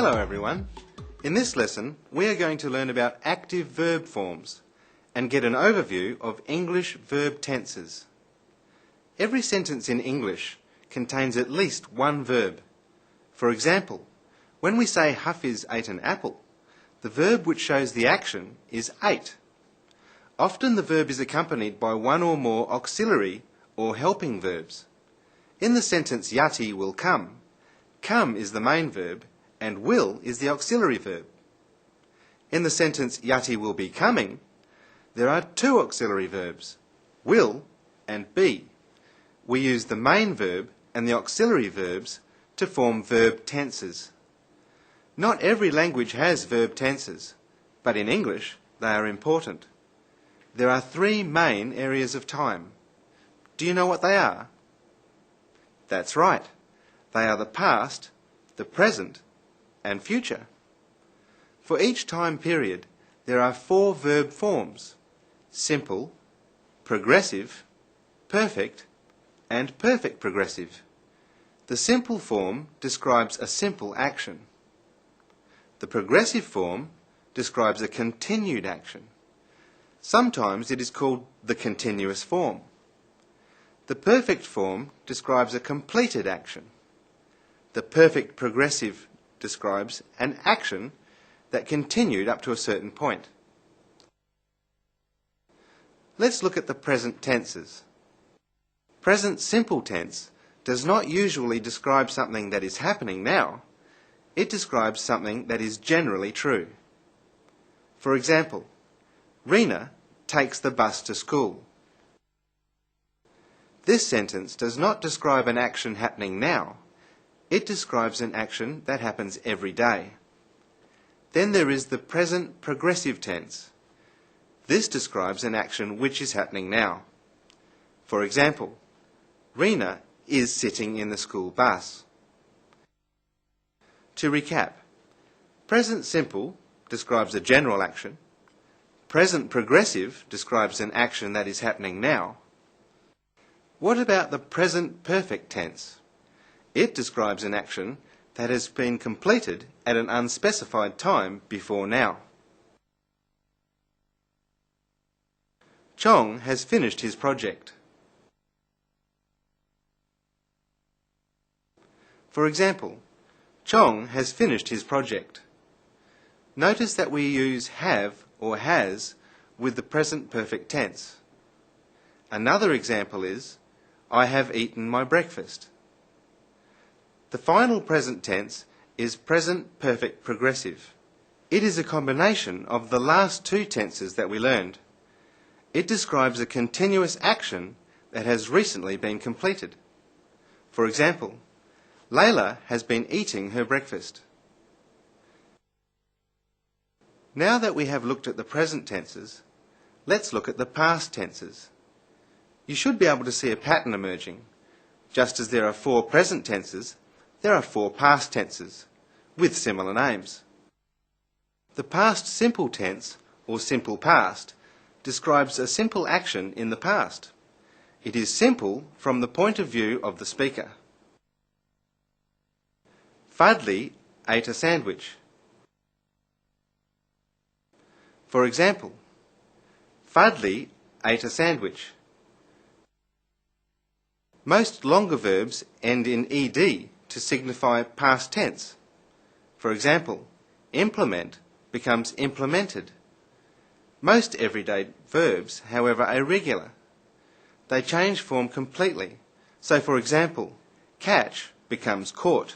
Hello everyone. In this lesson, we are going to learn about active verb forms and get an overview of English verb tenses. Every sentence in English contains at least one verb. For example, when we say Hafiz ate an apple, the verb which shows the action is ate. Often the verb is accompanied by one or more auxiliary or helping verbs. In the sentence Yati will come is the main verb and will is the auxiliary verb. In the sentence Yati will be coming, there are two auxiliary verbs, will and be. We use the main verb and the auxiliary verbs to form verb tenses. Not every language has verb tenses, but in English they are important. There are three main areas of time. Do you know what they are? That's right. They are the past, the present, and future. For each time period, there are four verb forms: simple, progressive, perfect, and perfect progressive. The simple form describes a simple action. The progressive form describes a continued action. Sometimes it is called the continuous form. The perfect form describes a completed action. The perfect progressive describes an action that continued up to a certain point. Let's look at the present tenses. Present simple tense does not usually describe something that is happening now. It describes something that is generally true. For example, Rena takes the bus to school. This sentence does not describe an action happening now. It describes an action that happens every day. Then there is the present progressive tense. This describes an action which is happening now. For example, Rena is sitting in the school bus. To recap, present simple describes a general action. Present progressive describes an action that is happening now. What about the present perfect tense? It describes an action that has been completed at an unspecified time before now. Chong has finished his project. For example, Chong has finished his project. Notice that we use have or has with the present perfect tense. Another example is, I have eaten my breakfast. The final present tense is present perfect progressive. It is a combination of the last two tenses that we learned. It describes a continuous action that has recently been completed. For example, Layla has been eating her breakfast. Now that we have looked at the present tenses, let's look at the past tenses. You should be able to see a pattern emerging. Just as there are four present tenses, there are four past tenses, with similar names. The past simple tense, or simple past, describes a simple action in the past. It is simple from the point of view of the speaker. Fadli ate a sandwich. For example, Fadli ate a sandwich. Most longer verbs end in ed to signify past tense. For example, implement becomes implemented. Most everyday verbs, however, are irregular. They change form completely. So, for example, catch becomes caught.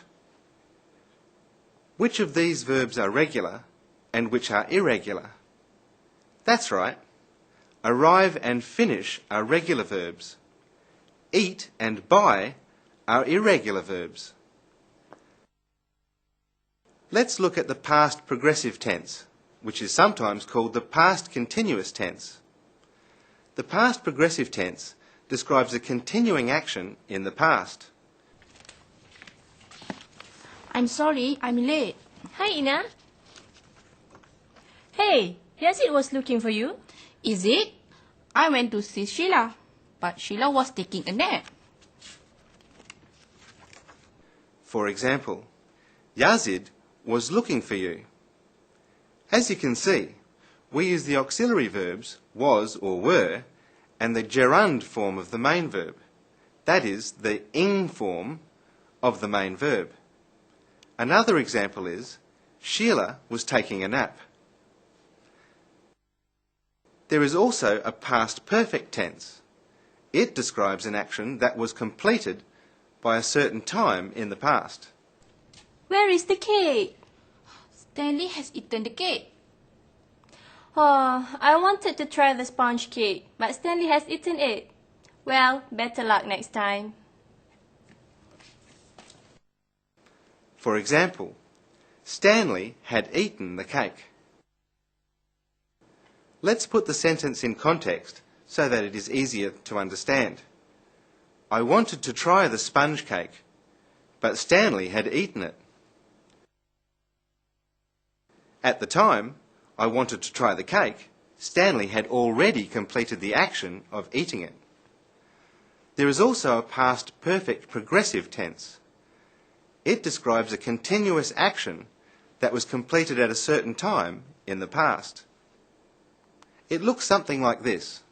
Which of these verbs are regular and which are irregular? That's right. Arrive and finish are regular verbs. Eat and buy are irregular verbs. Let's look at the past progressive tense, which is sometimes called the past continuous tense. The past progressive tense describes a continuing action in the past. I'm sorry, I'm late. Hi, Ina. Hey, Yazid was looking for you. Is it? I went to see Sheila, but Sheila was taking a nap. For example, Yazid was looking for you. As you can see, we use the auxiliary verbs was or were and the gerund form of the main verb, that is, the ing form of the main verb. Another example is, Sheila was taking a nap. There is also a past perfect tense. It describes an action that was completed by a certain time in the past. Where is the cake? Stanley has eaten the cake. Oh, I wanted to try the sponge cake, but Stanley has eaten it. Well, better luck next time. For example, Stanley had eaten the cake. Let's put the sentence in context so that it is easier to understand. I wanted to try the sponge cake, but Stanley had eaten it. At the time I wanted to try the cake, Stanley had already completed the action of eating it. There is also a past perfect progressive tense. It describes a continuous action that was completed at a certain time in the past. It looks something like this.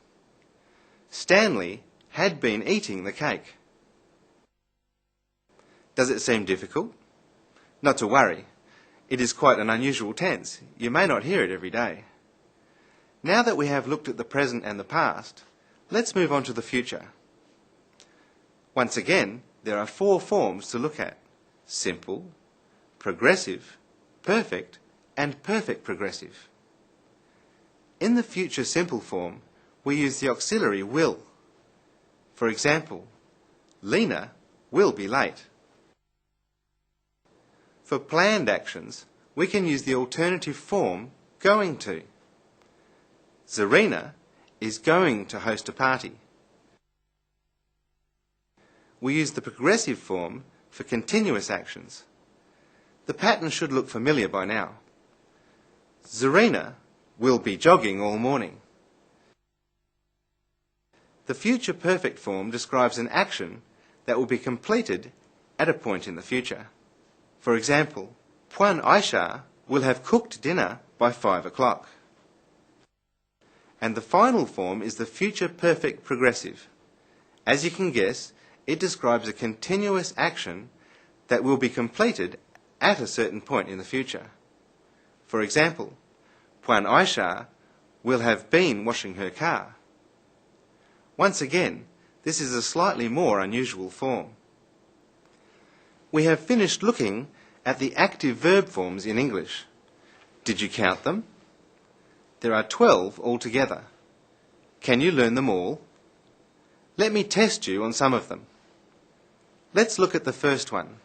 Stanley had been eating the cake. Does it seem difficult? Not to worry. It is quite an unusual tense. You may not hear it every day. Now that we have looked at the present and the past, let's move on to the future. Once again, there are 4 forms to look at: simple, progressive, perfect, and perfect progressive. In the future simple form, we use the auxiliary will. For example, Lena will be late. For planned actions, we can use the alternative form going to. Zarina is going to host a party. We use the progressive form for continuous actions. The pattern should look familiar by now. Zarina will be jogging all morning. The future perfect form describes an action that will be completed at a point in the future. For example, Puan Aisha will have cooked dinner by 5 o'clock. And the final form is the future perfect progressive. As you can guess, it describes a continuous action that will be completed at a certain point in the future. For example, Puan Aisha will have been washing her car. Once again, this is a slightly more unusual form. We have finished looking at the active verb forms in English. Did you count them? There are 12 altogether. Can you learn them all? Let me test you on some of them. Let's look at the first one.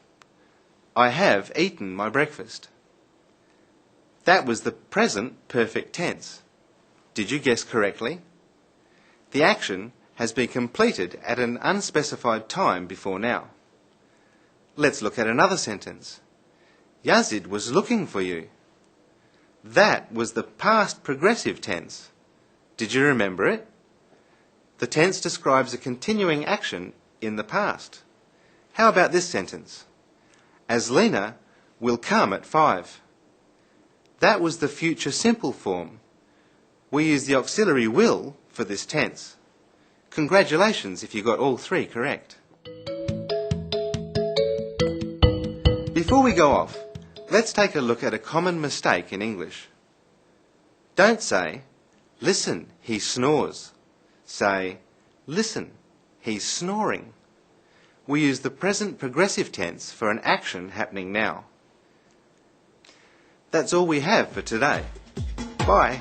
I have eaten my breakfast. That was the present perfect tense. Did you guess correctly? The action has been completed at an unspecified time before now. Let's look at another sentence. Yazid was looking for you. That was the past progressive tense. Did you remember it? The tense describes a continuing action in the past. How about this sentence? Aslina will come at 5. That was the future simple form. We use the auxiliary will for this tense. Congratulations if you got all 3 correct. Before we go off, let's take a look at a common mistake in English. Don't say, listen, he snores. Say, listen, he's snoring. We use the present progressive tense for an action happening now. That's all we have for today. Bye.